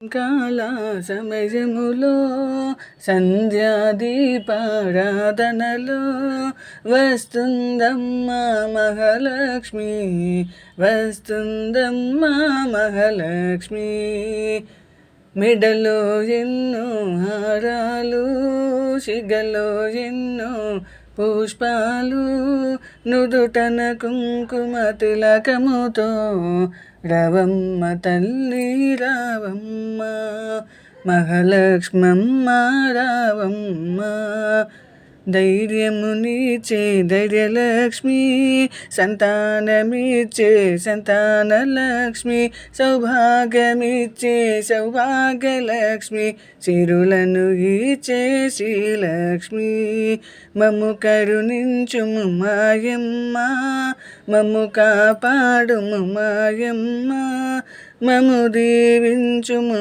కాల సమయములో సంధ్యాదీపారాధనలో వస్తుందమ్మా మహాలక్ష్మి, వస్తుందమ్మా మహాలక్ష్మి. మెడలో ఎన్నో హారాలు, సిగలో ఎన్నో పుష్పాలు, నుదుటన కుంకుమ తిలకముతో రవమ్మ తల్లి రావమ్మ, మహాలక్ష్మమ్మ రావమ్మ. ధైర్యమునిచ్చే ధైర్యలక్ష్మి, సంతానమిచ్చే సంతానలక్ష్మి, సౌభాగ్యమిచ్చే సౌభాగ్యలక్ష్మి, సిరులను ఇచ్చే శ్రీలక్ష్మి. మమ్ము కరుణించుము మాయమ్మ, మమ్ము కాపాడుము మాయమ్మ, మమ్ము దీవించుము